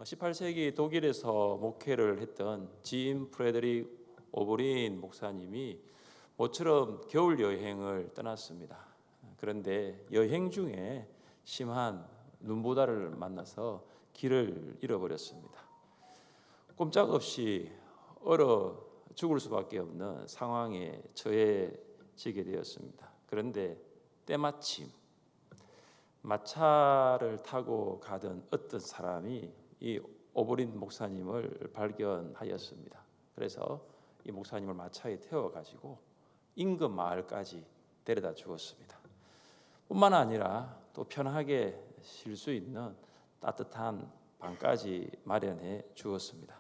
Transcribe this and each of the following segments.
18세기 독일에서 목회를 했던 짐 프레드릭 오브린 목사님이 모처럼 겨울 여행을 떠났습니다. 그런데 여행 중에 심한 눈보라를 만나서 길을 잃어버렸습니다. 꼼짝없이 얼어 죽을 수밖에 없는 상황에 처해지게 되었습니다. 그런데 때마침 마차를 타고 가던 어떤 사람이 이 오브린 목사님을 발견하였습니다. 그래서 이 목사님을 마차에 태워가지고 인근 마을까지 데려다 주었습니다. 뿐만 아니라 또 편하게 쉴 수 있는 따뜻한 방까지 마련해 주었습니다.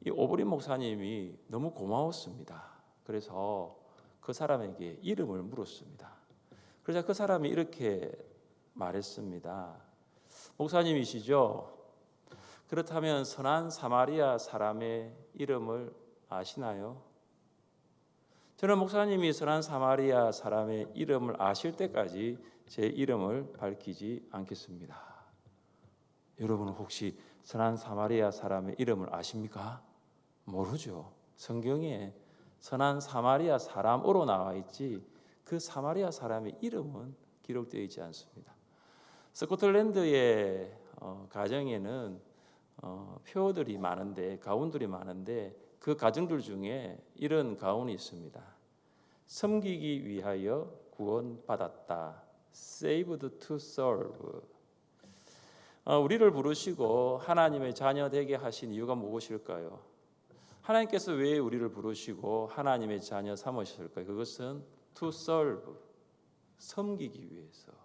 이 오브린 목사님이 너무 고마웠습니다. 그래서 그 사람에게 이름을 물었습니다. 그러자 그 사람이 이렇게 말했습니다. 목사님이시죠? 그렇다면 선한 사마리아 사람의 이름을 아시나요? 저는 목사님이 선한 사마리아 사람의 이름을 아실 때까지 제 이름을 밝히지 않겠습니다. 여러분은 혹시 선한 사마리아 사람의 이름을 아십니까? 모르죠. 성경에 선한 사마리아 사람으로 나와 있지 그 사마리아 사람의 이름은 기록되어 있지 않습니다. 스코틀랜드의 가정에는 표들이 많은데 가훈들이 많은데 그 가정들 중에 이런 가훈이 있습니다. 섬기기 위하여 구원받았다. Saved to serve. 우리를 부르시고 하나님의 자녀 되게 하신 이유가 무엇일까요? 하나님께서 왜 우리를 부르시고 하나님의 자녀 삼으셨을까요? 그것은 to serve, 섬기기 위해서입니다.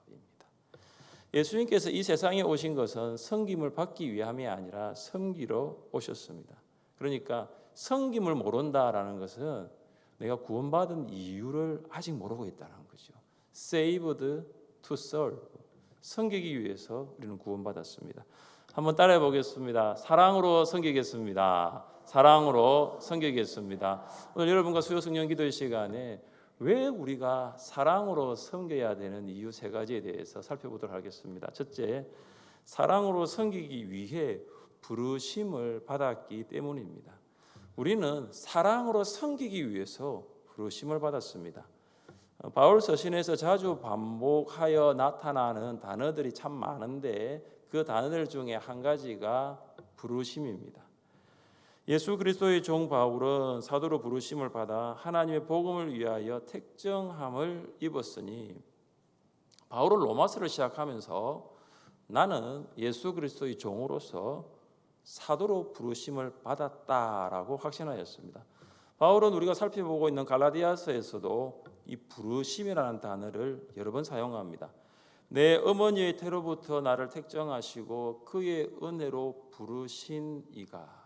예수님께서 이 세상에 오신 것은 섬김을 받기 위함이 아니라 섬기러 오셨습니다. 그러니까 섬김을 모른다라는 것은 내가 구원받은 이유를 아직 모르고 있다는 거죠. Saved to serve, 섬기기 위해서 우리는 구원받았습니다. 한번 따라해 보겠습니다. 사랑으로 섬기겠습니다. 사랑으로 섬기겠습니다. 오늘 여러분과 수요 성령 기도의 시간에 왜 우리가 사랑으로 섬겨야 되는 이유 세 가지에 대해서 살펴보도록 하겠습니다. 첫째, 사랑으로 섬기기 위해 부르심을 받았기 때문입니다. 우리는 사랑으로 섬기기 위해서 부르심을 받았습니다. 바울 서신에서 자주 반복하여 나타나는 단어들이 참 많은데 그 단어들 중에 한 가지가 부르심입니다. 예수 그리스도의 종 바울은 사도로 부르심을 받아 하나님의 복음을 위하여 택정함을 입었으니 바울은 로마서를 시작하면서 나는 예수 그리스도의 종으로서 사도로 부르심을 받았다라고 확신하였습니다. 바울은 우리가 살펴보고 있는 갈라디아서에서도 이 부르심이라는 단어를 여러 번 사용합니다. 내 어머니의 태로부터 나를 택정하시고 그의 은혜로 부르신 이가.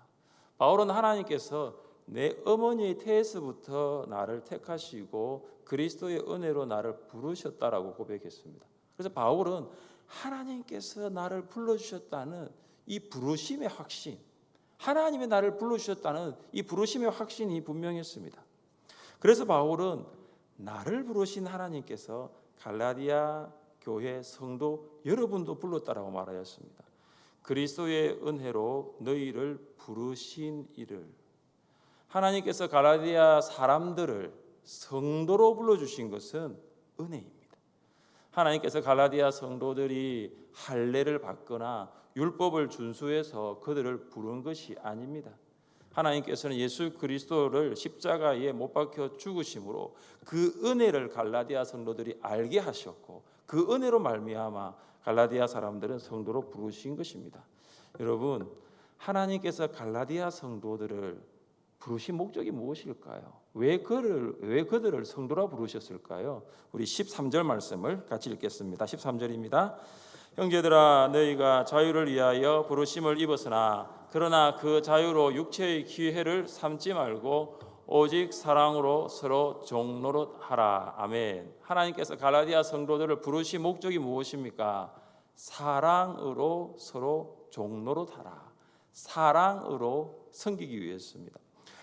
바울은 하나님께서 내 어머니의 태에서부터 나를 택하시고 그리스도의 은혜로 나를 부르셨다라고 고백했습니다. 그래서 바울은 하나님께서 나를 불러주셨다는 이 부르심의 확신, 하나님의 나를 불러주셨다는 이 부르심의 확신이 분명했습니다. 그래서 바울은 나를 부르신 하나님께서 갈라디아 교회 성도 여러분도 불렀다라고 말하였습니다. 그리스도의 은혜로 너희를 부르신 이를. 하나님께서 갈라디아 사람들을 성도로 불러주신 것은 은혜입니다. 하나님께서 갈라디아 성도들이 할례를 받거나 율법을 준수해서 그들을 부른 것이 아닙니다. 하나님께서는 예수 그리스도를 십자가에 못 박혀 죽으심으로 그 은혜를 갈라디아 성도들이 알게 하셨고 그 은혜로 말미암아 갈라디아 사람들은 성도로 부르신 것입니다. 여러분, 하나님께서 갈라디아 성도들을 부르신 목적이 무엇일까요? 왜 그들을 성도라 부르셨을까요? 우리 13절 말씀을 같이 읽겠습니다. 13절입니다. 형제들아 너희가 자유를 위하여 부르심을 입었으나 그러나 그 자유로 육체의 기회를 삼지 말고 오직 사랑으로 서로 종노릇 하라. 아멘. 하나님께서 갈라디아 성도들을 부르신 목적이 무엇입니까? 사랑으로 서로 종노릇 하라. 사랑으로 섬기기 위해서입니다.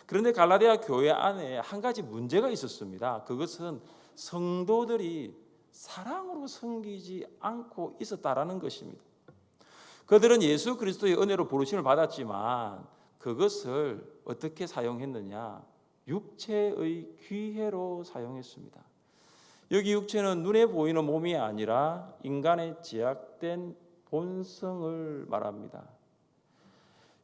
그런데 갈라디아 교회 안에 한 가지 문제가 있었습니다. 그것은 성도들이 사랑으로 섬기지 않고 있었다라는 것입니다. 그들은 예수 그리스도의 은혜로 부르심을 받았지만 그것을 어떻게 사용했느냐? 육체의 기회로 사용했습니다. 여기 육체는 눈에 보이는 몸이 아니라 인간의 제약된 본성을 말합니다.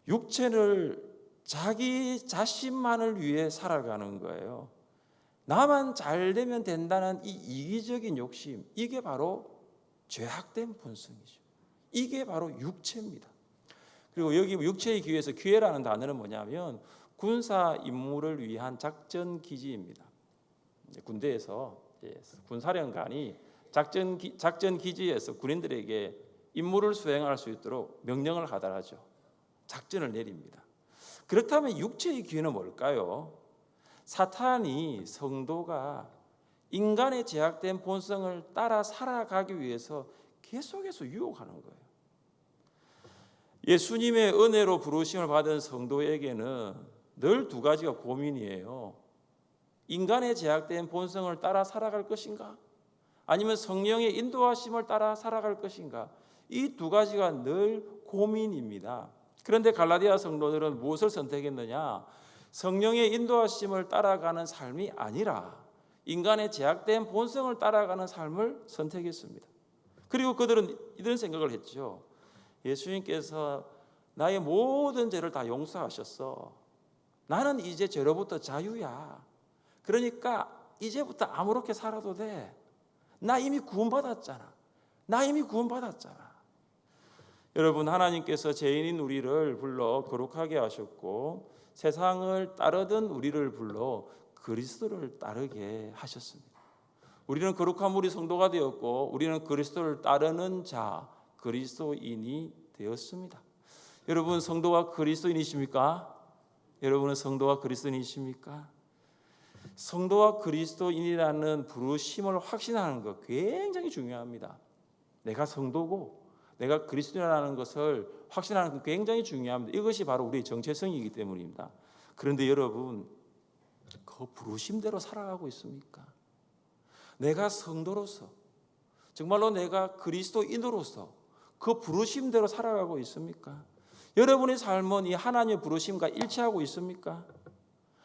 육체를 자기 자신만을 위해 살아가는 거예요. 나만 잘 되면 된다는 이 이기적인 욕심, 이게 바로 죄악된 본성이죠. 이게 바로 육체입니다. 그리고 여기 육체의 기회에서 기회라는 단어는 뭐냐면 군사 임무를 위한 작전 기지입니다. 군대에서 군사령관이 작전 기지에서 군인들에게 임무를 수행할 수 있도록 명령을 하달하죠. 작전을 내립니다. 그렇다면 육체의 기회는 뭘까요? 사탄이 성도가 인간의 제약된 본성을 따라 살아가기 위해서 계속해서 유혹하는 거예요. 예수님의 은혜로 부르심을 받은 성도에게는 늘 두 가지가 고민이에요. 인간의 제약된 본성을 따라 살아갈 것인가? 아니면 성령의 인도하심을 따라 살아갈 것인가? 이 두 가지가 늘 고민입니다. 그런데 갈라디아 성도들은 무엇을 선택했느냐? 성령의 인도하심을 따라가는 삶이 아니라 인간의 제약된 본성을 따라가는 삶을 선택했습니다. 그리고 그들은 이런 생각을 했죠. 예수님께서 나의 모든 죄를 다 용서하셨어. 나는 이제 죄로부터 자유야. 그러니까 이제부터 아무렇게 살아도 돼. 나 이미 구원받았잖아. 나 이미 구원받았잖아. 여러분, 하나님께서 죄인인 우리를 불러 거룩하게 하셨고 세상을 따르던 우리를 불러 그리스도를 따르게 하셨습니다. 우리는 거룩한 우리 성도가 되었고 우리는 그리스도를 따르는 자, 그리스도인이 되었습니다. 여러분, 성도가 그리스도인이십니까? 여러분은 성도가 그리스도인이십니까? 성도와 그리스도인이라는 부르심을 확신하는 것 굉장히 중요합니다. 내가 성도고 내가 그리스도인이라는 것을 확신하는 것 굉장히 중요합니다. 이것이 바로 우리의 정체성이기 때문입니다. 그런데 여러분, 그 부르심대로 살아가고 있습니까? 내가 성도로서 정말로 내가 그리스도인으로서 그 부르심대로 살아가고 있습니까? 여러분의 삶은 이 하나님의 부르심과 일치하고 있습니까?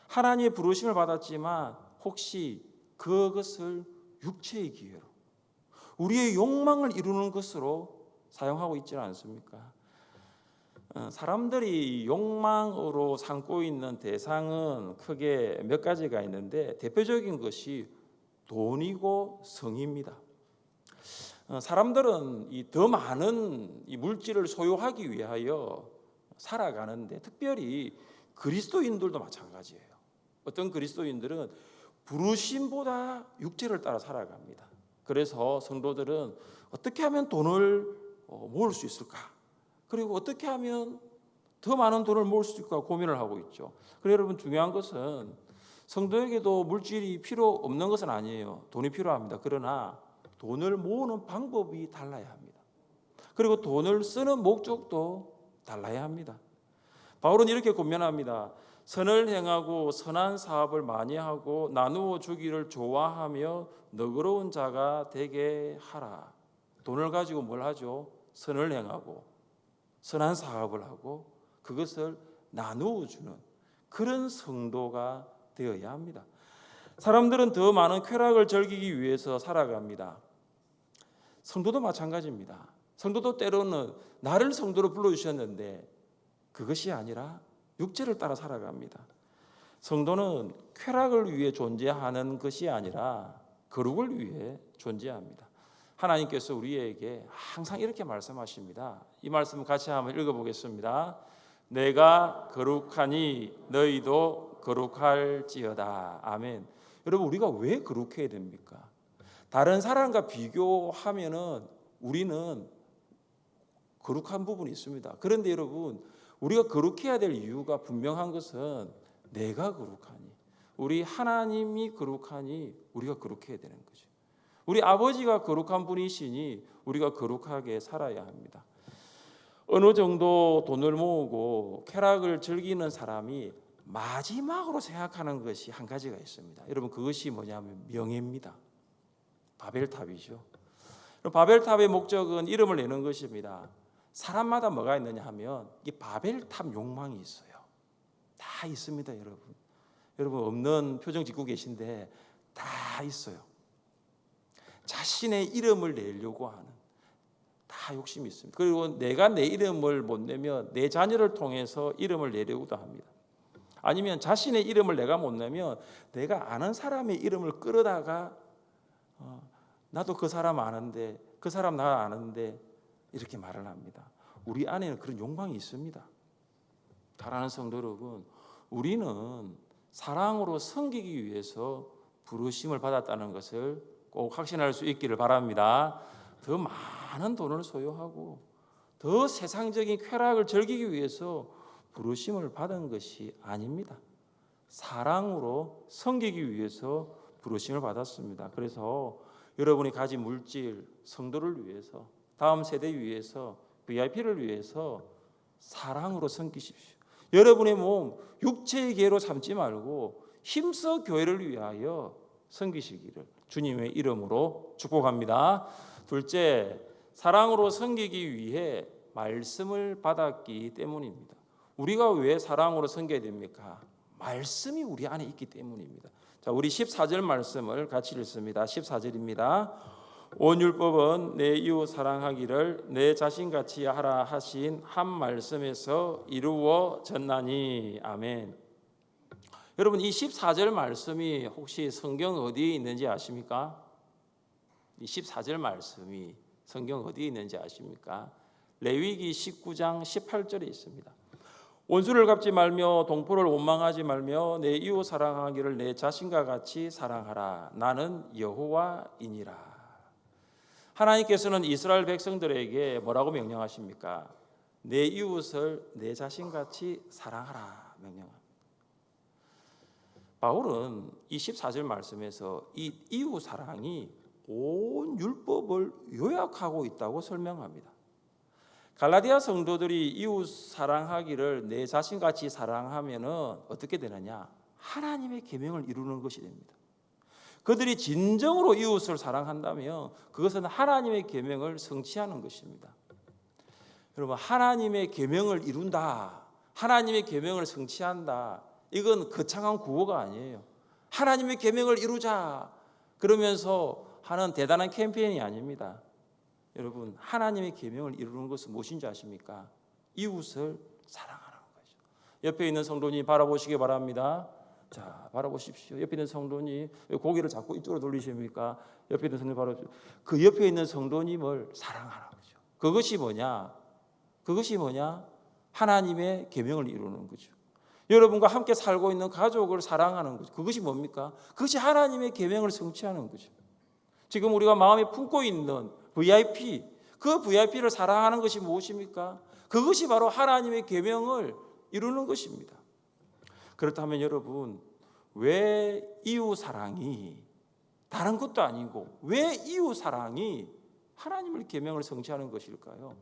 하나님의 부르심을 받았지만 혹시 그것을 육체의 기회로 우리의 욕망을 이루는 것으로 사용하고 있지는 않습니까? 사람들이 욕망으로 삼고 있는 대상은 크게 몇 가지가 있는데 대표적인 것이 돈이고 성입니다. 사람들은 이 더 많은 이 물질을 소유하기 위하여 살아가는데 특별히 그리스도인들도 마찬가지예요. 어떤 그리스도인들은 부르심보다 육체를 따라 살아갑니다. 그래서 성도들은 어떻게 하면 돈을 모을 수 있을까? 그리고 어떻게 하면 더 많은 돈을 모을 수 있을까 고민을 하고 있죠. 그래서 여러분, 중요한 것은 성도에게도 물질이 필요 없는 것은 아니에요. 돈이 필요합니다. 그러나 돈을 모으는 방법이 달라야 합니다. 그리고 돈을 쓰는 목적도 달라야 합니다. 바울은 이렇게 권면합니다. 선을 행하고 선한 사업을 많이 하고 나누어 주기를 좋아하며 너그러운 자가 되게 하라. 돈을 가지고 뭘 하죠? 선을 행하고 선한 사업을 하고 그것을 나누어 주는 그런 성도가 되어야 합니다. 사람들은 더 많은 쾌락을 즐기기 위해서 살아갑니다. 성도도 마찬가지입니다. 성도도 때로는 나를 성도로 불러주셨는데 그것이 아니라 육체를 따라 살아갑니다. 성도는 쾌락을 위해 존재하는 것이 아니라 거룩을 위해 존재합니다. 하나님께서 우리에게 항상 이렇게 말씀하십니다. 이 말씀 같이 한번 읽어보겠습니다. 내가 거룩하니 너희도 거룩할지어다. 아멘. 여러분, 우리가 왜 거룩해야 됩니까? 다른 사람과 비교하면은 우리는 거룩한 부분이 있습니다. 그런데 여러분, 우리가 거룩해야 될 이유가 분명한 것은 내가 거룩하니, 우리 하나님이 거룩하니 우리가 거룩해야 되는 거죠. 우리 아버지가 거룩한 분이시니 우리가 거룩하게 살아야 합니다. 어느 정도 돈을 모으고 쾌락을 즐기는 사람이 마지막으로 생각하는 것이 한 가지가 있습니다. 여러분, 그것이 뭐냐면 명예입니다. 바벨탑이죠. 바벨탑의 목적은 이름을 내는 것입니다. 사람마다 뭐가 있느냐 하면 이 바벨탑 욕망이 있어요. 다 있습니다, 여러분. 여러분 없는 표정 짓고 계신데 다 있어요. 자신의 이름을 내려고 하는 다 욕심이 있습니다. 그리고 내가 내 이름을 못 내면 내 자녀를 통해서 이름을 내려고도 합니다. 아니면 자신의 이름을 내가 못 내면 내가 아는 사람의 이름을 끌어다가 나도 그 사람 아는데 그 사람 나 아는데 이렇게 말을 합니다. 우리 안에는 그런 욕망이 있습니다. 사랑하는 성도 여러분, 우리는 사랑으로 섬기기 위해서 부르심을 받았다는 것을 꼭 확신할 수 있기를 바랍니다. 더 많은 돈을 소유하고 더 세상적인 쾌락을 즐기기 위해서 부르심을 받은 것이 아닙니다. 사랑으로 섬기기 위해서 부르심을 받았습니다. 그래서 여러분이 가진 물질, 성도를 위해서, 다음 세대 위해서, VIP를 위해서 사랑으로 섬기십시오. 여러분의 몸 육체의 계로 삼지 말고 힘써 교회를 위하여 섬기시기를 주님의 이름으로 축복합니다. 둘째, 사랑으로 섬기기 위해 말씀을 받았기 때문입니다. 우리가 왜 사랑으로 섬겨야 됩니까? 말씀이 우리 안에 있기 때문입니다. 자, 우리 14절 말씀을 같이 읽습니다. 14절입니다. 온 율법은 내 이웃 사랑하기를 내 자신같이 하라 하신 한 말씀에서 이루어졌나니. 아멘. 여러분, 이 14절 말씀이 혹시 성경 어디에 있는지 아십니까? 이 14절 말씀이 성경 어디에 있는지 아십니까? 레위기 19장 18절에 있습니다. 원수를 갚지 말며 동포를 원망하지 말며 내 이웃 사랑하기를 내 자신과 같이 사랑하라. 나는 여호와이니라. 하나님께서는 이스라엘 백성들에게 뭐라고 명령하십니까? 내 이웃을 내 자신같이 사랑하라 명령합니다. 바울은 이 14절 말씀에서 이 이웃 사랑이 온 율법을 요약하고 있다고 설명합니다. 갈라디아 성도들이 이웃 사랑하기를 내 자신같이 사랑하면은 어떻게 되느냐? 하나님의 계명을 이루는 것이 됩니다. 그들이 진정으로 이웃을 사랑한다면 그것은 하나님의 계명을 성취하는 것입니다. 여러분, 하나님의 계명을 이룬다, 하나님의 계명을 성취한다, 이건 거창한 구호가 아니에요. 하나님의 계명을 이루자 그러면서 하는 대단한 캠페인이 아닙니다. 여러분, 하나님의 계명을 이루는 것은 무엇인지 아십니까? 이웃을 사랑하는 거죠. 옆에 있는 성도님 바라보시기 바랍니다. 자, 바라보십시오. 옆에 있는 성도님, 왜 고개를 자꾸 이쪽으로 돌리십니까? 옆에 있는 성도님 바라보십시오. 그 옆에 있는 성도님을 사랑하는 거죠. 그것이 뭐냐? 그것이 뭐냐? 하나님의 계명을 이루는 거죠. 여러분과 함께 살고 있는 가족을 사랑하는 거죠. 그것이 뭡니까? 그것이 하나님의 계명을 성취하는 거죠. 지금 우리가 마음에 품고 있는 VIP, 그 VIP를 사랑하는 것이 무엇입니까? 그것이 바로 하나님의 계명을 이루는 것입니다. 그렇다면 여러분, 왜 이웃 사랑이 다른 것도 아니고 왜 이웃 사랑이 하나님의 계명을 성취하는 것일까요?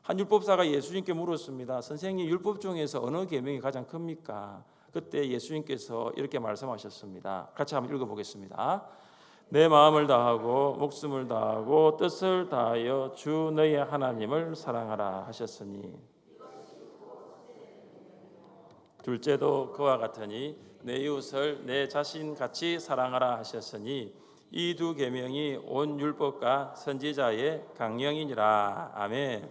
한 율법사가 예수님께 물었습니다. 선생님, 율법 중에서 어느 계명이 가장 큽니까? 그때 예수님께서 이렇게 말씀하셨습니다. 같이 한번 읽어보겠습니다. 내 마음을 다하고 목숨을 다하고 뜻을 다하여 주 너희 하나님을 사랑하라 하셨으니 둘째도 그와 같으니 내 이웃을 내 자신같이 사랑하라 하셨으니 이 두 계명이 온 율법과 선지자의 강령이니라. 아멘.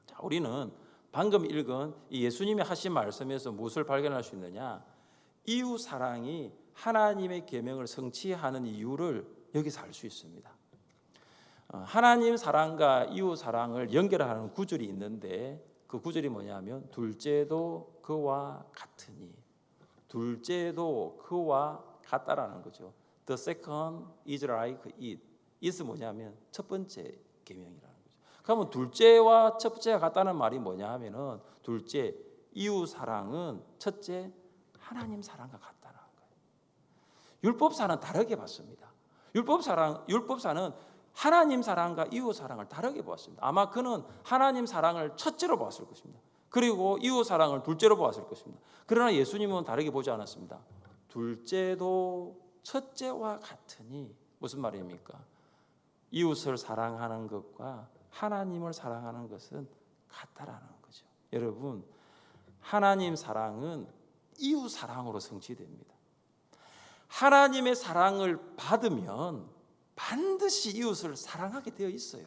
자, 우리는 방금 읽은 이 예수님이 하신 말씀에서 무엇을 발견할 수 있느냐? 이웃 사랑이 하나님의 계명을 성취하는 이유를 여기서 알 수 있습니다. 하나님 사랑과 이웃 사랑을 연결하는 구절이 있는데 그 구절이 뭐냐면 둘째도 그와 같으니, 둘째도 그와 같다라는 거죠. The second is like it. it은 뭐냐면 첫 번째 계명이라는 거죠. 그러면 둘째와 첫째가 같다는 말이 뭐냐 하면은 둘째 이웃 사랑은 첫째 하나님 사랑과 같다는 거예요. 율법사는 다르게 봤습니다. 율법사는 하나님 사랑과 이웃 사랑을 다르게 보았습니다. 아마 그는 하나님 사랑을 첫째로 보았을 것입니다. 그리고 이웃 사랑을 둘째로 보았을 것입니다. 그러나 예수님은 다르게 보지 않았습니다. 둘째도 첫째와 같으니 무슨 말입니까? 이웃을 사랑하는 것과 하나님을 사랑하는 것은 같다라는 거죠. 여러분, 하나님 사랑은 이웃 사랑으로 성취됩니다. 하나님의 사랑을 받으면 반드시 이웃을 사랑하게 되어 있어요.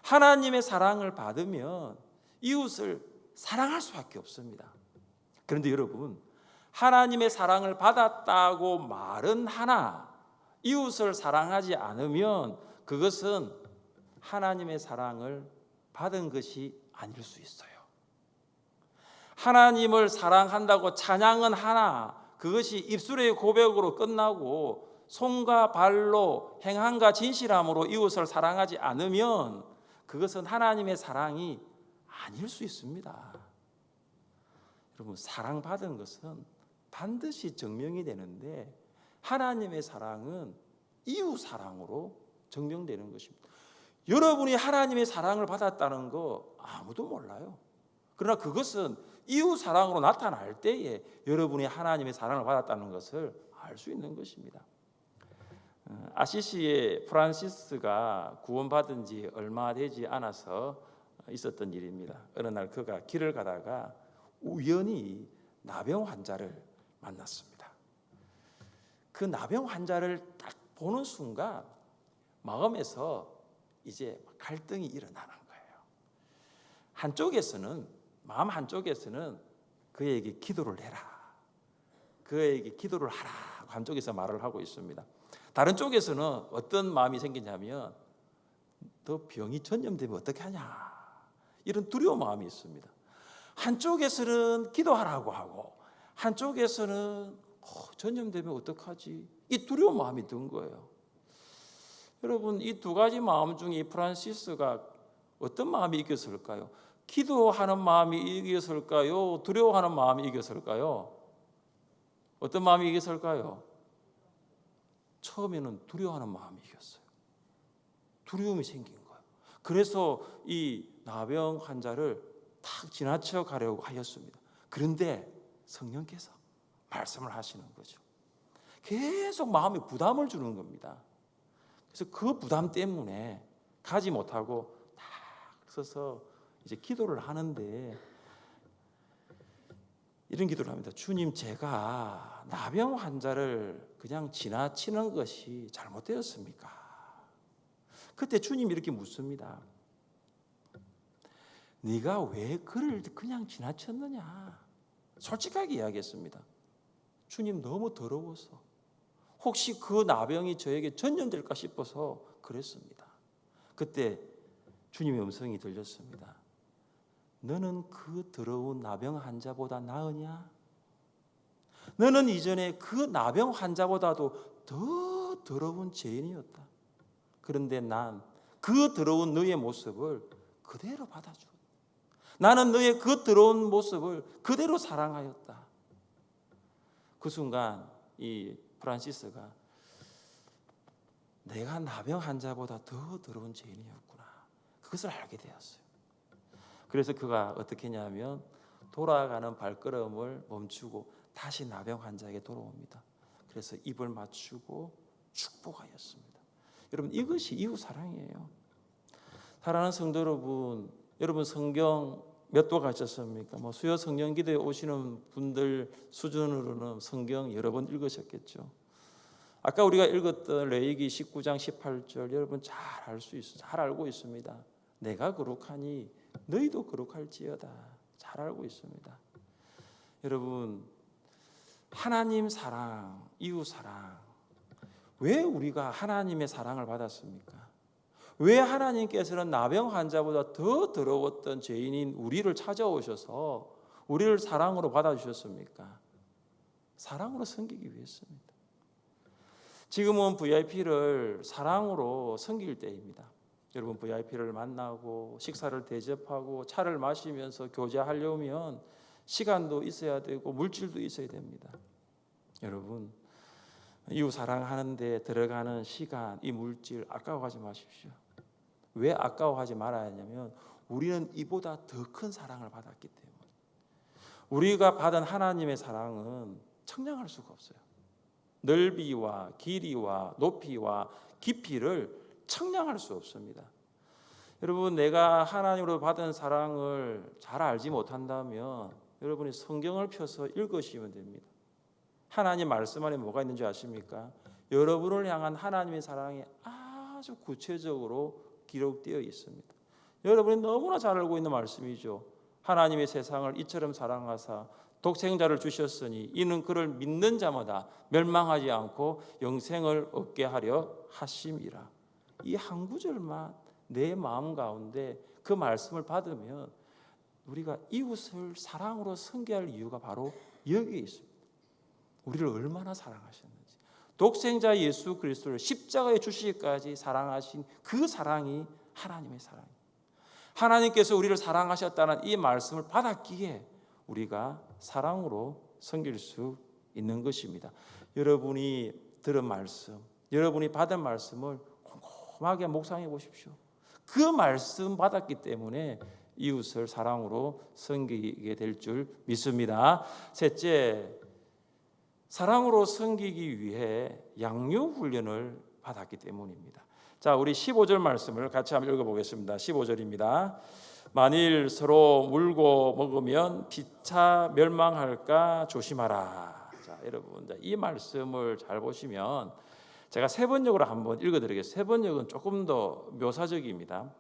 하나님의 사랑을 받으면 이웃을 사랑할 수밖에 없습니다. 그런데 여러분, 하나님의 사랑을 받았다고 말은 하나 이웃을 사랑하지 않으면 그것은 하나님의 사랑을 받은 것이 아닐 수 있어요. 하나님을 사랑한다고 찬양은 하나 그것이 입술의 고백으로 끝나고 손과 발로 행함과 진실함으로 이웃을 사랑하지 않으면 그것은 하나님의 사랑이 아닐 수 있습니다. 여러분, 사랑받은 것은 반드시 증명이 되는데 하나님의 사랑은 이웃 사랑으로 증명되는 것입니다. 여러분이 하나님의 사랑을 받았다는 거 아무도 몰라요. 그러나 그것은 이웃 사랑으로 나타날 때에 여러분이 하나님의 사랑을 받았다는 것을 알 수 있는 것입니다. 아시시의 프란시스가 구원받은 지 얼마 되지 않아서 있었던 일입니다. 어느 날 그가 길을 가다가 우연히 나병 환자를 만났습니다. 그 나병 환자를 딱 보는 순간 마음에서 이제 갈등이 일어나는 거예요. 마음 한쪽에서는 그에게 기도를 해라, 그에게 기도를 하라 한쪽에서 말을 하고 있습니다. 다른 쪽에서는 어떤 마음이 생기냐면 더 병이 전염되면 어떻게 하냐 이런 두려운 마음이 있습니다. 한쪽에서는 기도하라고 하고 한쪽에서는 전염되면 어떡하지 이 두려운 마음이 든 거예요. 여러분, 이 두 가지 마음 중에 프란시스가 어떤 마음이 이겼을까요? 기도하는 마음이 이겼을까요? 두려워하는 마음이 이겼을까요? 어떤 마음이 이겼을까요? 처음에는 두려워하는 마음이 이겼어요. 두려움이 생긴 거예요. 그래서 이 나병 환자를 탁 지나쳐 가려고 하였습니다. 그런데 성령께서 말씀을 하시는 거죠. 계속 마음에 부담을 주는 겁니다. 그래서 그 부담 때문에 가지 못하고 딱 서서 이제 기도를 하는데 이런 기도를 합니다. 주님, 제가 나병 환자를 그냥 지나치는 것이 잘못되었습니까? 그때 주님이 이렇게 묻습니다. 네가 왜 그를 그냥 지나쳤느냐? 솔직하게 이야기했습니다. 주님, 너무 더러워서 혹시 그 나병이 저에게 전염될까 싶어서 그랬습니다. 그때 주님의 음성이 들렸습니다. 너는 그 더러운 나병 환자보다 나으냐? 너는 이전에 그 나병 환자보다도 더 더러운 죄인이었다. 그런데 난 그 더러운 너의 모습을 그대로 받아주었다. 나는 너의 그 더러운 모습을 그대로 사랑하였다. 그 순간 이 프란시스가 내가 나병 환자보다 더 더러운 죄인이었구나. 그것을 알게 되었어요. 그래서 그가 어떻게 했냐면 돌아가는 발걸음을 멈추고 다시 나병 환자에게 돌아옵니다. 그래서 입을 맞추고 축복하였습니다. 여러분, 이것이 이웃 사랑이에요. 사랑하는 성도 여러분 성경 몇 도 가셨습니까? 수요 성령 기도에 오시는 분들 수준으로는 성경 여러 번 읽으셨겠죠. 아까 우리가 읽었던 레위기 19장 18절 여러분 잘 알고 있습니다. 내가 거룩하니 너희도 거룩할지어다. 잘 알고 있습니다. 여러분, 하나님 사랑, 이웃 사랑, 왜 우리가 하나님의 사랑을 받았습니까? 왜 하나님께서는 나병 환자보다 더 더러웠던 죄인인 우리를 찾아오셔서 우리를 사랑으로 받아주셨습니까? 사랑으로 섬기기 위해서입니다. 지금은 VIP를 사랑으로 섬길 때입니다. 여러분, VIP를 만나고 식사를 대접하고 차를 마시면서 교제하려면 시간도 있어야 되고 물질도 있어야 됩니다. 여러분, 이웃 사랑하는데 들어가는 시간, 이 물질 아까워하지 마십시오. 왜 아까워하지 말아야 하냐면 우리는 이보다 더 큰 사랑을 받았기 때문에. 우리가 받은 하나님의 사랑은 청량할 수가 없어요. 넓이와 길이와 높이와 깊이를 청량할 수 없습니다. 여러분, 내가 하나님으로 받은 사랑을 잘 알지 못한다면 여러분이 성경을 펴서 읽으시면 됩니다. 하나님 말씀 안에 뭐가 있는지 아십니까? 여러분을 향한 하나님의 사랑이 아주 구체적으로 기록되어 있습니다. 여러분이 너무나 잘 알고 있는 말씀이죠. 하나님의 세상을 이처럼 사랑하사 독생자를 주셨으니 이는 그를 믿는 자마다 멸망하지 않고 영생을 얻게 하려 하심이라. 이 한 구절만 내 마음 가운데 그 말씀을 받으면 우리가 이웃을 사랑으로 섬겨야 할 이유가 바로 여기에 있습니다. 우리를 얼마나 사랑하셨는지, 독생자 예수 그리스도를 십자가에 주시기까지 사랑하신 그 사랑이 하나님의 사랑입니다. 하나님께서 우리를 사랑하셨다는 이 말씀을 받았기에 우리가 사랑으로 섬길 수 있는 것입니다. 여러분이 들은 말씀, 여러분이 받은 말씀을 꼼꼼하게 묵상해 보십시오. 그 말씀 받았기 때문에 이웃을 사랑으로 섬기게 될 줄 믿습니다. 셋째, 사랑으로 섬기기 위해 양육 훈련을 받았기 때문입니다. 자, 우리 15절 말씀을 같이 한번 읽어보겠습니다. 15절입니다. 만일 서로 물고 먹으면 피차 멸망할까 조심하라. 자, 여러분, 이 말씀을 잘 보시면 제가 세 번역으로 한번 읽어드리겠습니다. 세 번역은 조금 더 묘사적입니다.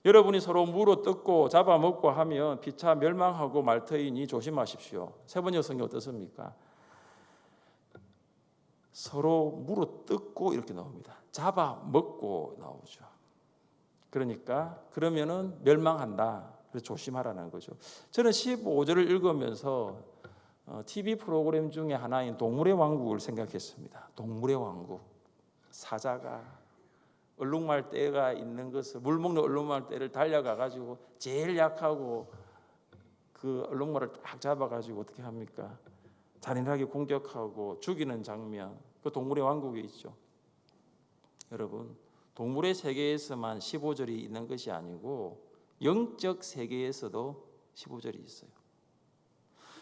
여러분이 서로 물어 뜯고 잡아먹고 하면 피차 멸망하고 말 터이니 조심하십시오. 세 번역 성경 어떻습니까? 서로 물어 뜯고 이렇게 나옵니다. 잡아먹고 나오죠. 그러니까 그러면은 멸망한다. 그래서 조심하라는 거죠. 저는 15절을 읽으면서 TV 프로그램 중에 하나인 동물의 왕국을 생각했습니다. 동물의 왕국. 사자가 얼룩말떼가 있는 것을, 물 먹는 얼룩말떼를 달려가 가지고 제일 약하고 그 얼룩말을 딱 잡아 가지고 어떻게 합니까? 잔인하게 공격하고 죽이는 장면, 그 동물의 왕국에 있죠. 여러분, 동물의 세계에서만 15절이 있는 것이 아니고 영적 세계에서도 15절이 있어요.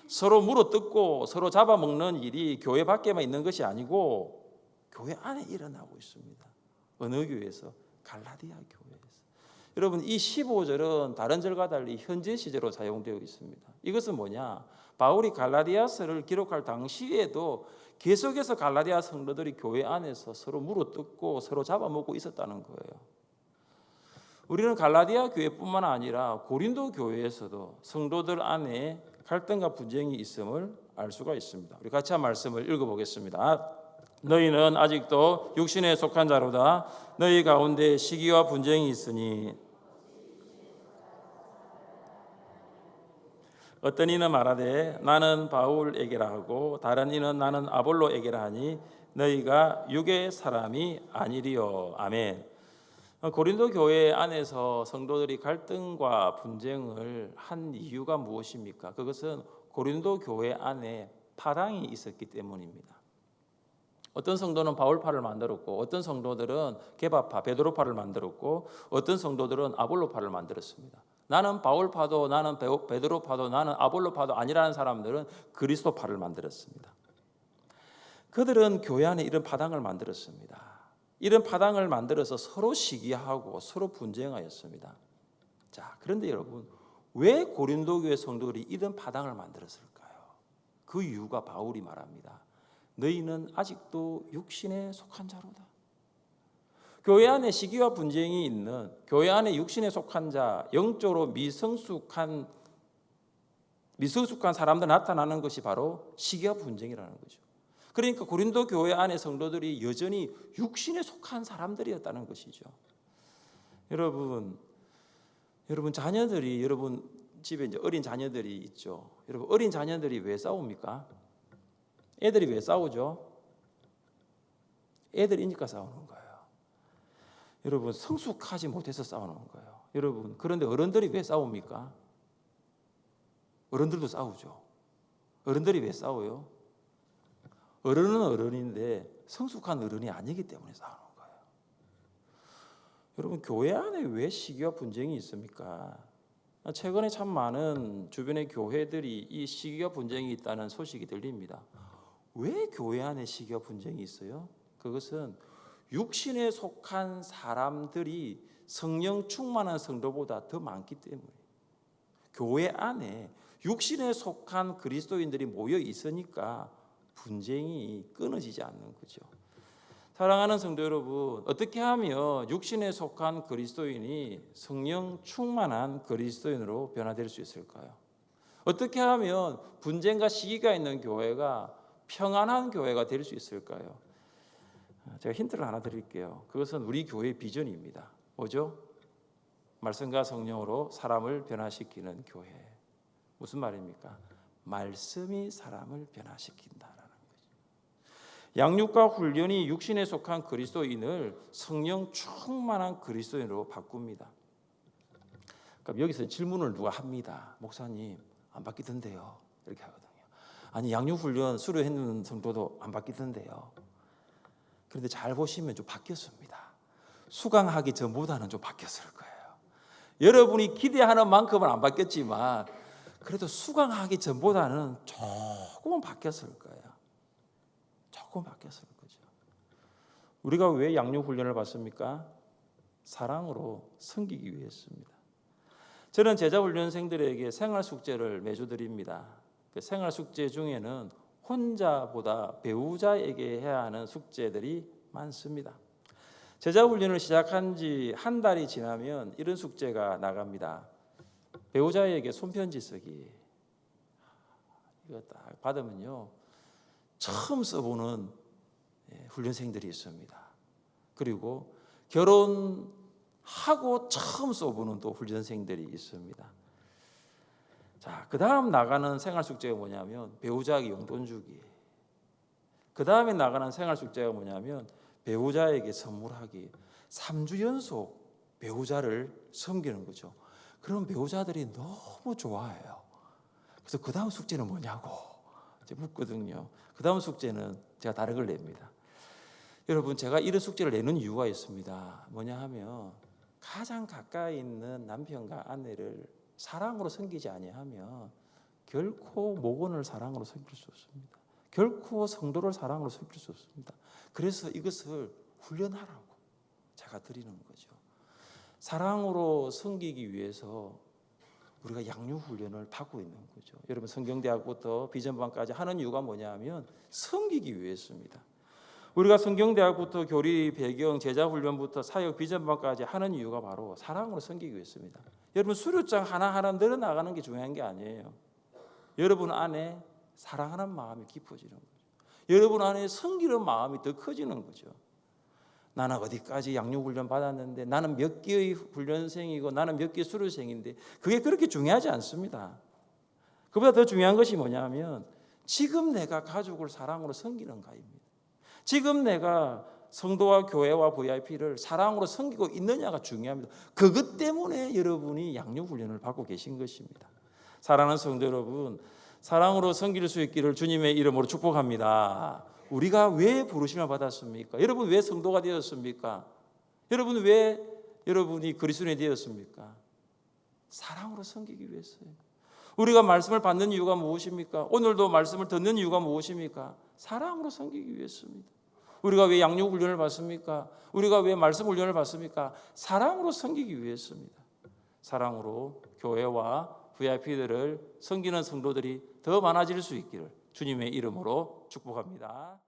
서로 물어뜯고 서로 잡아먹는 일이 교회 밖에만 있는 것이 아니고 교회 안에 일어나고 있습니다. 어느 교회에서? 갈라디아 교회에서. 여러분, 이 15절은 다른 절과 달리 현재 시제로 사용되어 있습니다. 이것은 뭐냐? 바울이 갈라디아서를 기록할 당시에도 계속해서 갈라디아 성도들이 교회 안에서 서로 물어뜯고 서로 잡아먹고 있었다는 거예요. 우리는 갈라디아 교회뿐만 아니라 고린도 교회에서도 성도들 안에 갈등과 분쟁이 있음을 알 수가 있습니다. 우리 같이 한 말씀을 읽어보겠습니다. 너희는 아직도 육신에 속한 자로다. 너희 가운데 시기와 분쟁이 있으니 어떤 이는 말하되 나는 바울에게라 하고 다른 이는 나는 아볼로에게라 하니 너희가 육의 사람이 아니리요. 아멘. 고린도 교회 안에서 성도들이 갈등과 분쟁을 한 이유가 무엇입니까? 그것은 고린도 교회 안에 파당이 있었기 때문입니다. 어떤 성도는 바울파를 만들었고 어떤 성도들은 게바파, 베드로파를 만들었고 어떤 성도들은 아볼로파를 만들었습니다. 나는 바울파도 나는 베드로파도 나는 아볼로파도 아니라는 사람들은 그리스도파를 만들었습니다. 그들은 교회 안에 이런 파당을 만들었습니다. 이런 파당을 만들어서 서로 시기하고 서로 분쟁하였습니다. 자, 그런데 여러분, 왜 고린도 교회 성도들이 이런 파당을 만들었을까요? 그 이유가 바울이 말합니다. 너희는 아직도 육신에 속한 자로다. 교회 안에 시기와 분쟁이 있는, 교회 안에 육신에 속한 자, 영적으로 미성숙한 사람들 나타나는 것이 바로 시기와 분쟁이라는 거죠. 그러니까 고린도 교회 안에 성도들이 여전히 육신에 속한 사람들이었다는 것이죠. 여러분 자녀들이, 여러분 집에 이제 어린 자녀들이 있죠. 여러분, 어린 자녀들이 왜 싸웁니까? 애들이 왜 싸우죠? 애들이니까 싸우는 거예요. 여러분, 성숙하지 못해서 싸우는 거예요. 여러분, 그런데 어른들이 왜 싸웁니까? 어른들도 싸우죠. 어른들이 왜 싸워요? 어른은 어른인데 성숙한 어른이 아니기 때문에 싸우는 거예요. 여러분, 교회 안에 왜 시기와 분쟁이 있습니까? 최근에 참 많은 주변의 교회들이 이 시기와 분쟁이 있다는 소식이 들립니다. 왜 교회 안에 시기와 분쟁이 있어요? 그것은 육신에 속한 사람들이 성령 충만한 성도보다 더 많기 때문에 교회 안에 육신에 속한 그리스도인들이 모여 있으니까 분쟁이 끊어지지 않는 거죠. 사랑하는 성도 여러분, 어떻게 하면 육신에 속한 그리스도인이 성령 충만한 그리스도인으로 변화될 수 있을까요? 어떻게 하면 분쟁과 시기가 있는 교회가 평안한 교회가 될 수 있을까요? 제가 힌트를 하나 드릴게요. 그것은 우리 교회의 비전입니다. 뭐죠? 말씀과 성령으로 사람을 변화시키는 교회. 무슨 말입니까? 말씀이 사람을 변화시킨다라는 거죠. 양육과 훈련이 육신에 속한 그리스도인을 성령 충만한 그리스도인으로 바꿉니다. 그럼 여기서 질문을 누가 합니다. 목사님 안 바뀌던데요. 이렇게 하거든요. 아니 양육훈련 수료했는 성도도 안 바뀌던데요. 그런데 잘 보시면 좀 바뀌었습니다. 수강하기 전보다는 좀 바뀌었을 거예요. 여러분이 기대하는 만큼은 안 바뀌었지만 그래도 수강하기 전보다는 조금은 바뀌었을 거예요. 조금 바뀌었을 거죠. 우리가 왜 양육훈련을 받습니까? 사랑으로 섬기기 위해서입니다. 저는 제자훈련생들에게 생활숙제를 매주 드립니다. 그 생활숙제 중에는 혼자보다 배우자에게 해야 하는 숙제들이 많습니다. 제자훈련을 시작한 지 한 달이 지나면 이런 숙제가 나갑니다. 배우자에게 손편지 쓰기. 이거 딱 받으면요 처음 써보는 훈련생들이 있습니다. 그리고 결혼하고 처음 써보는 또 훈련생들이 있습니다. 자, 그 다음 나가는 생활 숙제가 뭐냐면 배우자에게 용돈 주기. 그 다음에 나가는 생활 숙제가 뭐냐면 배우자에게 선물하기. 3주 연속 배우자를 섬기는 거죠. 그럼 배우자들이 너무 좋아해요. 그래서 그 다음 숙제는 뭐냐고 이제 묻거든요. 그 다음 숙제는 제가 다른 걸 냅니다. 여러분, 제가 이런 숙제를 내는 이유가 있습니다. 뭐냐 하면 가장 가까이 있는 남편과 아내를 사랑으로 섬기지 아니하면 결코 목원을 사랑으로 섬길 수 없습니다. 결코 성도를 사랑으로 섬길 수 없습니다. 그래서 이것을 훈련하라고 제가 드리는 거죠. 사랑으로 섬기기 위해서 우리가 양육훈련을 받고 있는 거죠. 여러분, 성경대학부터 비전반까지 하는 이유가 뭐냐면 섬기기 위해서입니다. 우리가 성경대학부터 교리, 배경, 제자훈련부터 사역, 비전반까지 하는 이유가 바로 사랑으로 섬기기 위해서입니다. 여러분, 수료장 하나하나 늘어나가는 게 중요한 게 아니에요. 여러분 안에 사랑하는 마음이 깊어지는 거죠. 여러분 안에 섬기는 마음이 더 커지는 거죠. 나는 어디까지 양육훈련 받았는데, 나는 몇 개의 훈련생이고 나는 몇 개의 수료생인데, 그게 그렇게 중요하지 않습니다. 그보다 더 중요한 것이 뭐냐면 지금 내가 가족을 사랑으로 섬기는가입니다. 지금 내가 성도와 교회와 VIP를 사랑으로 섬기고 있느냐가 중요합니다. 그것 때문에 여러분이 양육훈련을 받고 계신 것입니다. 사랑하는 성도 여러분, 사랑으로 섬길 수 있기를 주님의 이름으로 축복합니다. 우리가 왜 부르심을 받았습니까? 여러분 왜 성도가 되었습니까? 여러분 왜 여러분이 그리스도인이 되었습니까? 사랑으로 섬기기 위해서요. 우리가 말씀을 받는 이유가 무엇입니까? 오늘도 말씀을 듣는 이유가 무엇입니까? 사랑으로 섬기기 위해서입니다. 우리가 왜 양육훈련을 받습니까? 우리가 왜 말씀훈련을 받습니까? 사랑으로 섬기기 위해서입니다. 사랑으로 교회와 VIP들을 섬기는 성도들이 더 많아질 수 있기를 주님의 이름으로 축복합니다.